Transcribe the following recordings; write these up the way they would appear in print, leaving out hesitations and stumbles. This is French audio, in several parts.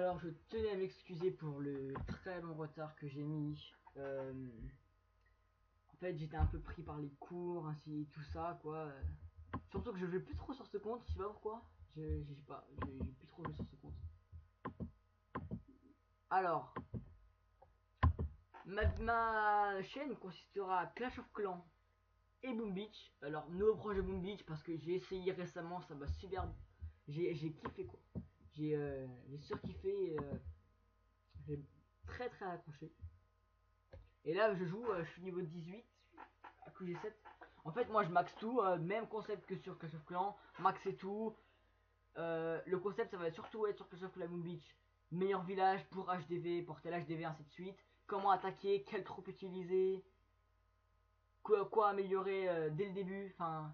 Alors, je tenais à m'excuser pour le très long retard que j'ai mis. En fait, j'étais un peu pris par les cours, ainsi tout ça, quoi. Surtout que je joue plus trop sur ce compte, je sais pas pourquoi. J'ai plus trop joué sur ce compte. Alors, ma chaîne consistera à Clash of Clans et Boom Beach. Alors, nouveau projet Boom Beach parce que j'ai essayé récemment, ça m'a super. J'ai kiffé quoi. J'ai surkiffé. J'ai très accroché. Et là, je joue, je suis niveau 18, à coup j'ai 7. En fait, moi je max tout, même concept que sur Clash of Clans, max et tout. Le concept, ça va surtout être sur Clash of Clans Moon Beach. Meilleur village pour HDV, pour tel HDV, ainsi de suite. Comment attaquer, quelle troupe utiliser, quoi améliorer dès le début, enfin,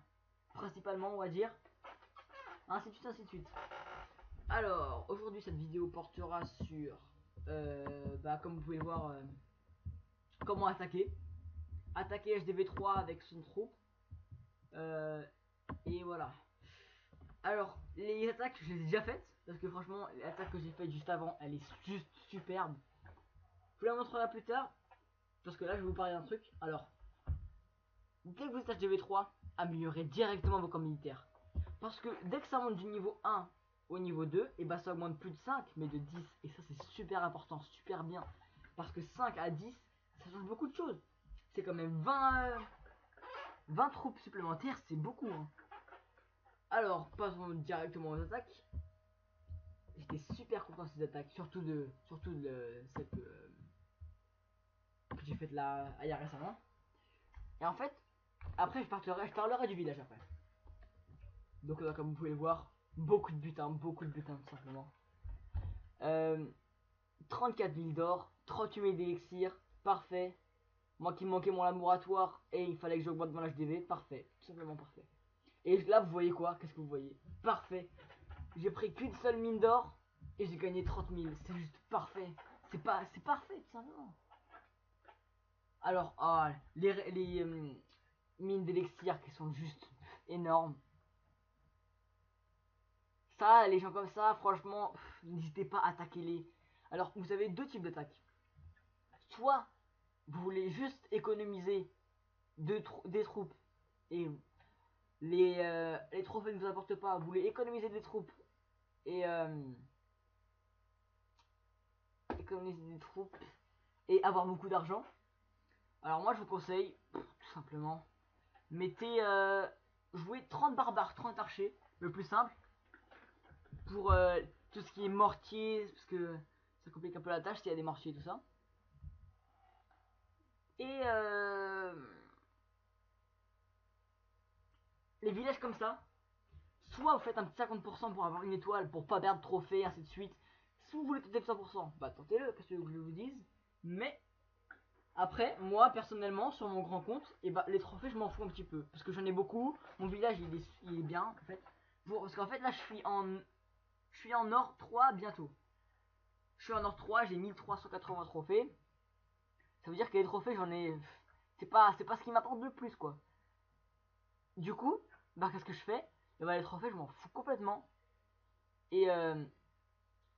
principalement, on va dire. Ainsi de suite, ainsi de suite. Alors, aujourd'hui, cette vidéo portera sur, comme vous pouvez voir, comment attaquer. Attaquer HDV3 avec son troupe. Et voilà. Alors, les attaques, je les ai déjà faites. Parce que franchement, l'attaque que j'ai faite juste avant, elle est juste superbe. Je vous la montrerai plus tard. Parce que là, je vais vous parler d'un truc. Alors, dès que vous êtes HDV3, améliorez directement vos camps militaires. Parce que dès que ça monte du niveau 1 au niveau 2, et bah ça augmente plus de 5, mais de 10. Et ça, c'est super important, super bien. Parce que 5 à 10, ça change beaucoup de choses. C'est quand même 20 troupes supplémentaires, c'est beaucoup. Hein. Alors, passons directement aux attaques. J'étais super content de ces attaques, surtout de celle que j'ai faite là il y a récemment. Et en fait, après je parlerai du village après. Donc là, comme vous pouvez le voir, beaucoup de butins tout simplement. 34 000 d'or, 38 000 d'élixir, parfait. Moi qui me manquais mon laboratoire et il fallait que j'augmente mon HDV, parfait, tout simplement parfait. Et là vous voyez quoi? Qu'est-ce que vous voyez? Parfait. J'ai pris qu'une seule mine d'or et j'ai gagné 30 000. C'est juste parfait. C'est parfait tout simplement. Alors, les mines d'élixir qui sont juste énormes. Ça, les gens comme ça, franchement, n'hésitez pas à attaquer les. Alors, vous avez deux types d'attaques. Soit vous voulez juste économiser des troupes et les trophées ne vous apportent pas. Vous voulez économiser des troupes et économiser des troupes et avoir beaucoup d'argent. Alors moi, je vous conseille tout simplement mettez jouez 30 barbares, 30 archers, le plus simple pour tout ce qui est mortier parce que ça complique un peu la tâche s'il y a des mortiers et tout ça. Et les villages comme ça, soit vous faites un petit 50% pour avoir une étoile pour pas perdre de trophée, ainsi de suite. Si vous voulez tenter le 100%, bah tentez-le, qu'est-ce que je vous dise. Mais après, moi personnellement, sur mon grand compte, et bah les trophées, je m'en fous un petit peu parce que j'en ai beaucoup. Mon village il est bien en fait. Parce qu'en fait là, je suis en or 3 bientôt. Je suis en or 3, j'ai 1380 trophées. Ça veut dire que les trophées, j'en ai. C'est pas ce qui m'apporte le plus quoi. Du coup, bah qu'est-ce que je fais? Et bah les trophées, je m'en fous complètement. Et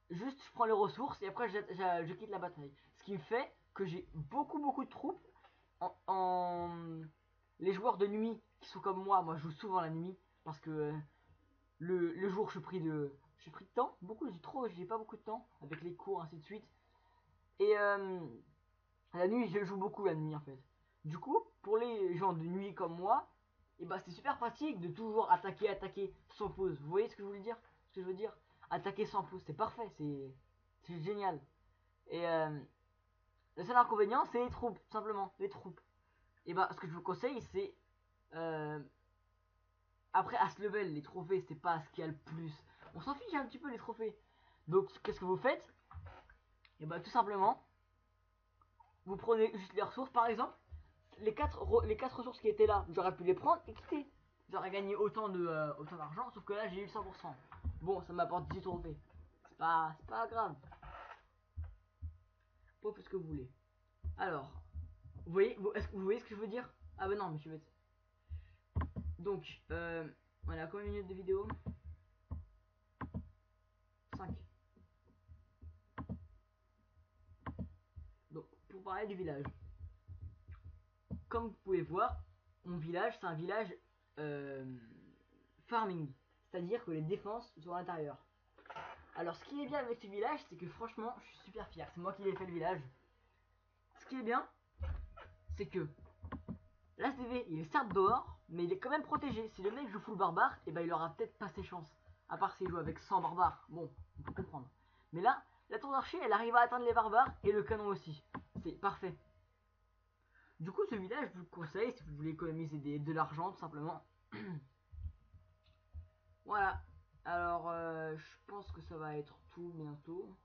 juste, je prends les ressources et après, je quitte la bataille. Ce qui me fait que j'ai beaucoup de troupes. Les joueurs de nuit qui sont comme moi je joue souvent la nuit parce que le jour, j'ai pris de temps. J'ai pas beaucoup de temps avec les cours, ainsi de suite. Et la nuit, je joue beaucoup la nuit en fait. Du coup, pour les gens de nuit comme moi, et bah c'est super pratique de toujours attaquer sans pause. Vous voyez ce que je voulais dire? Ce que je veux dire? Attaquer sans pause, c'est parfait, c'est génial. Et le seul inconvénient, c'est les troupes, tout simplement, les troupes. Et bah ce que je vous conseille, c'est euh, après à ce level, les trophées, c'est pas ce qu'il y a le plus. On s'en fiche un petit peu les trophées. Donc qu'est-ce que vous faites? Et bah tout simplement, vous prenez juste les ressources, par exemple. Les quatre ressources qui étaient là, j'aurais pu les prendre et quitter. J'aurais gagné autant d'argent, sauf que là j'ai eu 100%. Bon, ça m'apporte 10 trophées. C'est pas grave. Pas plus que vous voulez. Alors, est-ce que vous voyez ce que je veux dire? Ah bah non, monsieur bête. Donc, on a combien de minutes de vidéo? 5. parler du village. Comme vous pouvez voir, mon village, c'est un village farming. C'est-à-dire que les défenses sont à l'intérieur. Alors, ce qui est bien avec ce village, c'est que franchement, je suis super fier. C'est moi qui l'ai fait le village. Ce qui est bien, c'est que l'HDV, il est certes dehors, mais il est quand même protégé. Si le mec joue full barbare, et ben il aura peut-être pas ses chances. À part s'il joue avec 100 barbares. Bon, on peut comprendre. Mais là, la tour d'archer, elle arrive à atteindre les barbares et le canon aussi. C'est parfait. Du coup, ce village, je vous le conseille si vous voulez économiser de l'argent, tout simplement. Voilà. Alors, je pense que ça va être tout bientôt.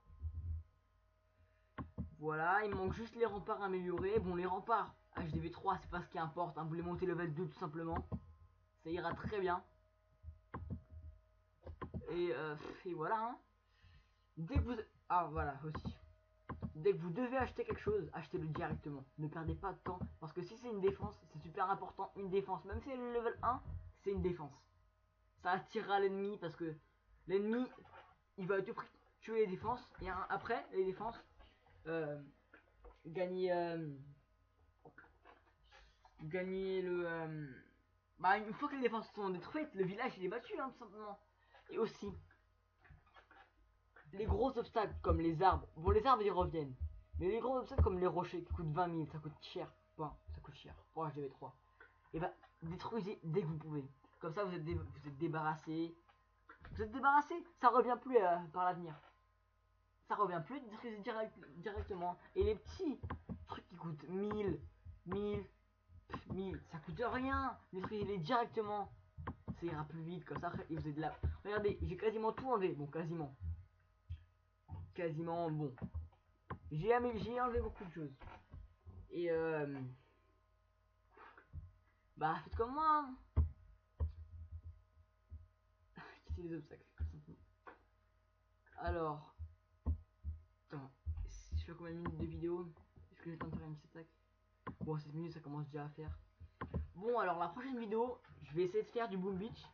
Voilà, il manque juste les remparts améliorés. Bon, les remparts HDV 3, c'est pas ce qui importe. Hein. Vous les montez level 2 tout simplement. Ça ira très bien. Et voilà. Hein. Dès que vous... Ah, voilà, aussi. Dès que vous devez acheter quelque chose, achetez-le directement. Ne perdez pas de temps. Parce que si c'est une défense, c'est super important. Une défense, même si elle est level 1, c'est une défense. Ça attirera l'ennemi parce que l'ennemi, il va tuer les défenses. Et après, les défenses, gagner, gagner le... bah, une fois que les défenses sont détruites, le village il est battu, hein, tout simplement. Et aussi, les gros obstacles comme les arbres. Bon, les arbres ils reviennent. Mais les gros obstacles comme les rochers qui coûtent 20 000, ça coûte cher. Bon, ça coûte cher pour HDV3. Et bah, détruisez dès que vous pouvez. Comme ça, vous êtes débarrassé. Vous êtes débarrassé, ça revient plus par l'avenir. Ça revient plus, détruisez directement. Et les petits trucs qui coûtent 1000, ça coûte rien. Détruisez-les directement. Ça ira plus vite comme ça. Et vous êtes là. Regardez, j'ai quasiment tout enlevé. Bon, quasiment. Quasiment, bon. J'ai enlevé beaucoup de choses. Et bah, faites comme moi. Hein. Quittez les obstacles. Alors. Attends. Je fais combien de minutes de vidéo? Est-ce que j'ai le temps de faire une petite attaque? Bon, 7 minutes, ça commence déjà à faire. Bon, alors la prochaine vidéo, je vais essayer de faire du Boom Beach.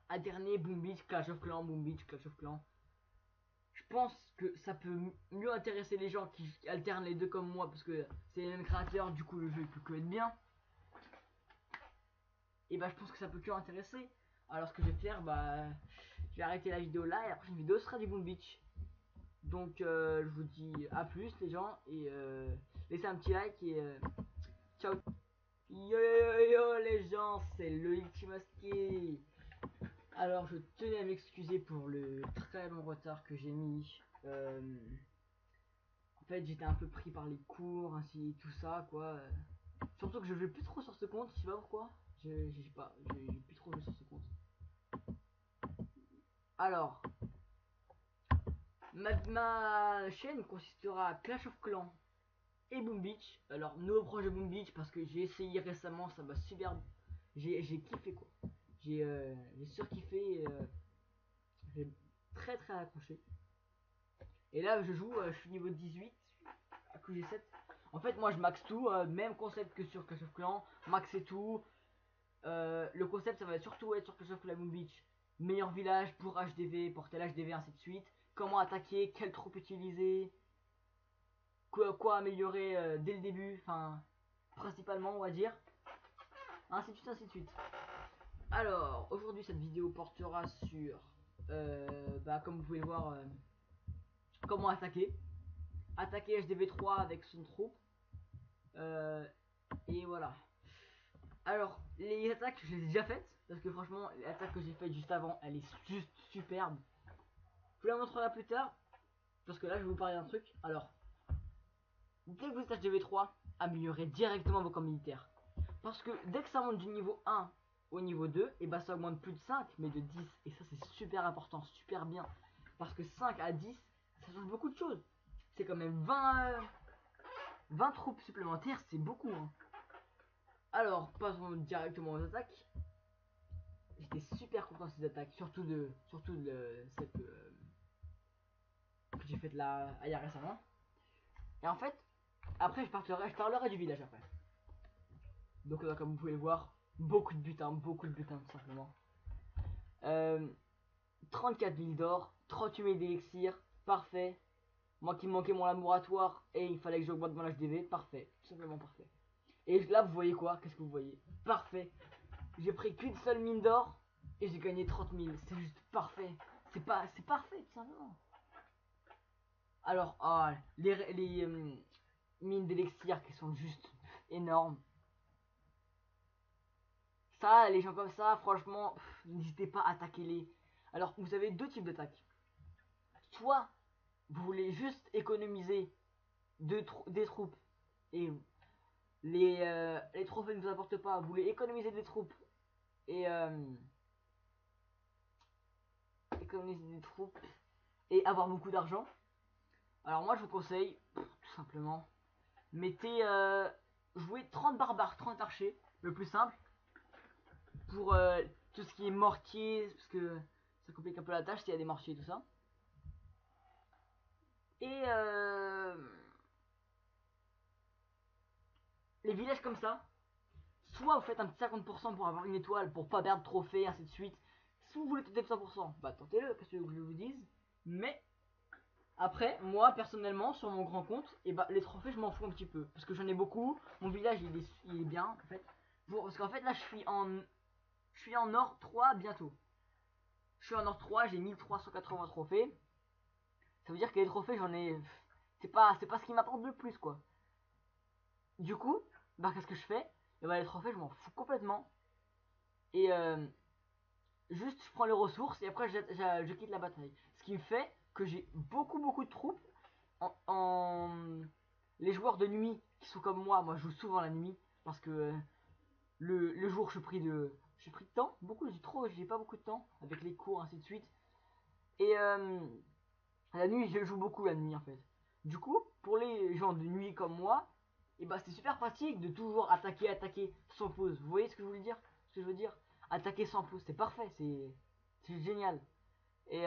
Alterner Boom Beach, Clash of Clans, Boom Beach, Clash of Clans. Je pense que ça peut mieux intéresser les gens qui alternent les deux comme moi, parce que c'est les mêmes créateurs, du coup le jeu peut que être bien. Et bah je pense que ça peut que intéresser. Alors ce que je vais faire, bah je vais arrêter la vidéo là et la prochaine vidéo sera du Boom Beach. Donc je vous dis à plus les gens et laissez un petit like et ciao. Yo yo yo les gens, c'est le Ultimasqué. Alors je tenais à m'excuser pour le très long retard que j'ai mis. En fait j'étais un peu pris par les cours, ainsi tout ça quoi. Surtout que je joue plus trop sur ce compte, je sais pas pourquoi. J'ai plus trop joué sur ce compte. Alors, ma chaîne consistera à Clash of Clans et Boom Beach. Alors, nouveau projet Boom Beach parce que j'ai essayé récemment, ça m'a super. J'ai kiffé quoi. J'ai surkiffé. J'ai très très accroché. Et là, je joue, je suis niveau 18, à coup j'ai 7. En fait, moi je max tout, même concept que sur Clash of Clans, max et tout. Le concept, ça va surtout être sur Clash of Clans Boom Beach. Meilleur village pour HDV, pour tel HDV, ainsi de suite. Comment attaquer, quelle troupe utiliser, quoi améliorer dès le début, enfin, principalement, on va dire. Ainsi de suite, ainsi de suite. Alors, aujourd'hui, cette vidéo portera sur, bah, comme vous pouvez voir, comment attaquer. Attaquer HDV3 avec son troupe. Et voilà. Alors, les attaques, je les ai déjà faites. Parce que franchement, l'attaque que j'ai faite juste avant, elle est juste superbe. Je vous la montrerai plus tard. Parce que là, je vais vous parler d'un truc. Alors, dès que vous êtes HDV3, améliorez directement vos camps militaires. Parce que dès que ça monte du niveau 1 au niveau 2, et bah ça augmente plus de 5, mais de 10. Et ça, c'est super important, super bien. Parce que 5 à 10, ça change beaucoup de choses. C'est quand même 20 troupes supplémentaires, c'est beaucoup. Hein. Alors, passons directement aux attaques. J'étais super content de ces attaques, surtout de celle que j'ai faite là il y a récemment. Et en fait, après je parlerai du village après. Donc là, comme vous pouvez le voir, beaucoup de butins tout simplement. 34 000 d'or, 38 000 d'élixir, parfait. Moi qui me manquais mon laboratoire et il fallait que j'augmente mon HDV, parfait, tout simplement parfait. Et là vous voyez quoi? Qu'est-ce que vous voyez? Parfait. J'ai pris qu'une seule mine d'or et j'ai gagné 30 000. C'est juste parfait. C'est parfait tout simplement. Alors, oh, les mines d'élixir qui sont juste énormes. Ça, les gens comme ça, franchement, n'hésitez pas à attaquer les. Alors, vous avez deux types d'attaques. Soit vous voulez juste économiser des troupes et les trophées ne vous apportent pas. Vous voulez économiser des troupes et économiser des troupes et avoir beaucoup d'argent. Alors moi je vous conseille, tout simplement, mettez jouez 30 barbares, 30 archers, le plus simple, pour tout ce qui est mortier, parce que ça complique un peu la tâche s'il y a des mortiers et tout ça. Et les villages comme ça, soit vous faites un petit 50% pour avoir une étoile, pour pas perdre de trophée, ainsi de suite. Si vous voulez tenter le 100%, bah tentez-le, qu'est-ce que je vous dise. Mais après, moi personnellement, sur mon grand compte, et bah les trophées, je m'en fous un petit peu. Parce que j'en ai beaucoup, mon village il est bien en fait. Parce qu'en fait là, je suis en or 3 bientôt. Je suis en or 3, j'ai 1380 trophées. Ça veut dire que les trophées, j'en ai. C'est pas ce qui m'apporte le plus quoi. Du coup, bah qu'est-ce que je fais? Et bah les trophées, je m'en fous complètement. Et juste, je prends les ressources et après, je quitte la bataille. Ce qui me fait que j'ai beaucoup de troupes. En les joueurs de nuit qui sont comme moi je joue souvent la nuit parce que le jour j'ai pris de temps, j'ai pas beaucoup de temps avec les cours ainsi de suite. Et la nuit, je joue beaucoup la nuit en fait. Du coup, pour les gens de nuit comme moi, et bah c'est super pratique de toujours attaquer sans pause. Vous voyez ce que je voulais dire? Ce que je veux dire? Attaquer sans pause, c'est parfait, c'est génial. Et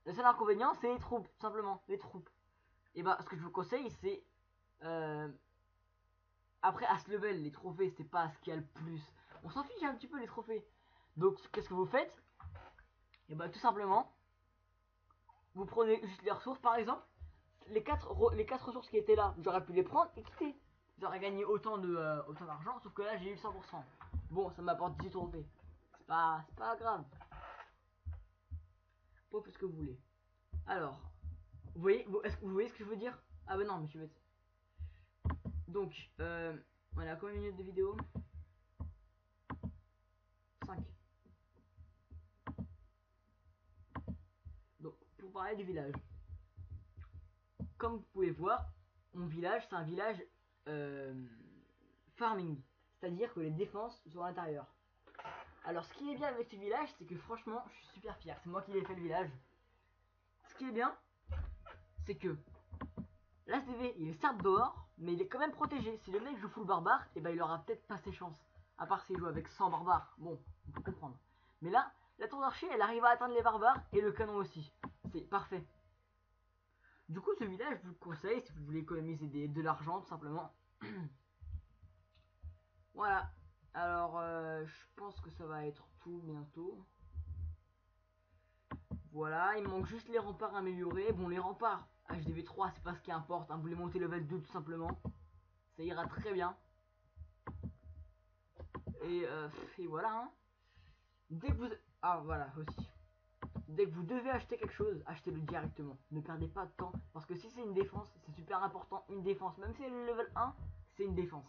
le seul inconvénient, c'est les troupes, tout simplement, les troupes. Et bah ce que je vous conseille, c'est euh, après à ce level, les trophées, c'est pas ce qu'il y a le plus. On s'en fiche un petit peu les trophées. Donc qu'est-ce que vous faites? Et bah tout simplement, vous prenez juste les ressources, par exemple, les quatre ressources qui étaient là, j'aurais pu les prendre et quitter. J'aurais gagné autant d'argent, sauf que là j'ai eu 100%. Bon, ça m'apporte 10 trophées. C'est pas grave. Pas plus que vous voulez. Alors, est-ce que vous voyez ce que je veux dire? Ah bah non, monsieur bête. Donc, on a combien de minutes de vidéo? 5. Donc, pour parler du village. Comme vous pouvez voir, mon village, c'est un village euh, farming. C'est-à-dire que les défenses sont à l'intérieur. Alors, ce qui est bien avec ce village, c'est que franchement, je suis super fier. C'est moi qui l'ai fait le village. Ce qui est bien, c'est que l'ACV, il est certes dehors, mais il est quand même protégé. Si le mec joue full barbare, et ben il aura peut-être pas ses chances. À part s'il joue avec 100 barbares. Bon, on peut comprendre. Mais là, la tour d'archer, elle arrive à atteindre les barbares et le canon aussi. C'est parfait. Du coup, ce village, je vous le conseille si vous voulez économiser de l'argent, tout simplement. Voilà. Alors, je pense que ça va être tout bientôt. Voilà, il manque juste les remparts améliorés. Bon, les remparts HDV 3, c'est pas ce qui importe. Hein. Vous les montez level 2 tout simplement. Ça ira très bien. Et, et voilà. Hein. Dès que vous... Ah, voilà, aussi. Dès que vous devez acheter quelque chose, achetez-le directement. Ne perdez pas de temps. Parce que si c'est une défense, c'est super important. Une défense, même si elle est level 1, c'est une défense.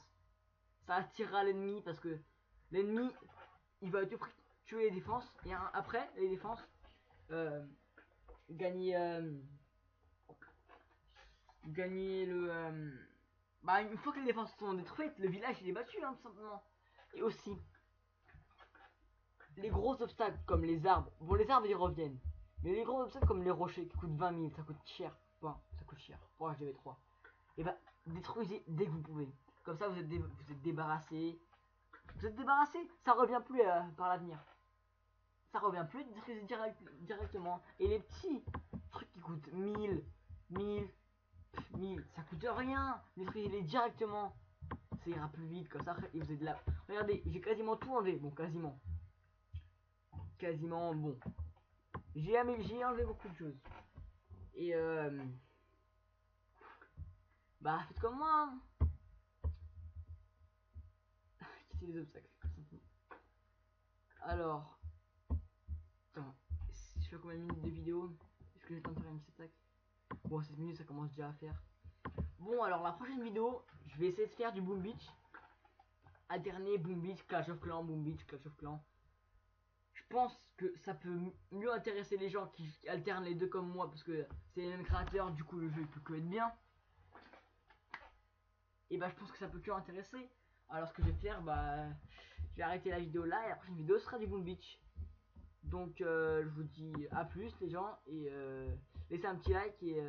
Ça attirera l'ennemi parce que l'ennemi, il va tuer les défenses. Et après, les défenses, euh, gagner, gagner le... bah, une fois que les défenses sont détruites, le village il est battu, hein, tout simplement. Et aussi, les gros obstacles comme les arbres, bon les arbres ils reviennent, mais les gros obstacles comme les rochers qui coûtent 20 000, ça coûte cher, enfin ça coûte cher, pour HDV3, et bah détruisez dès que vous pouvez, comme ça vous êtes débarrassé, ça revient plus par l'avenir, ça revient plus, détruisez directement, et les petits trucs qui coûtent 1000, ça coûte rien, détruisez-les directement, ça ira plus vite comme ça, et vous êtes là, regardez, j'ai quasiment tout enlevé, bon quasiment bon. J'ai enlevé beaucoup de choses. Et Bah faites comme moi, hein. Quittez les obstacles, tout simplement. Alors, attends, je fais combien de minutes de vidéo? Est-ce que j'ai le temps de faire une petite attaque? Bon, 7 minutes ça commence déjà à faire. Bon, alors la prochaine vidéo, je vais essayer de faire du Boom Beach. Alterner Boom Beach, Clash of Clans, Boom Beach, Clash of Clans. Je pense que ça peut mieux intéresser les gens qui alternent les deux comme moi, parce que c'est les mêmes créateurs, du coup le jeu peut que être bien. Et bah je pense que ça peut que intéresser. Alors ce que je vais faire, bah je vais arrêter la vidéo là et la prochaine vidéo sera du Boom Beach. Donc je vous dis à plus les gens et laissez un petit like et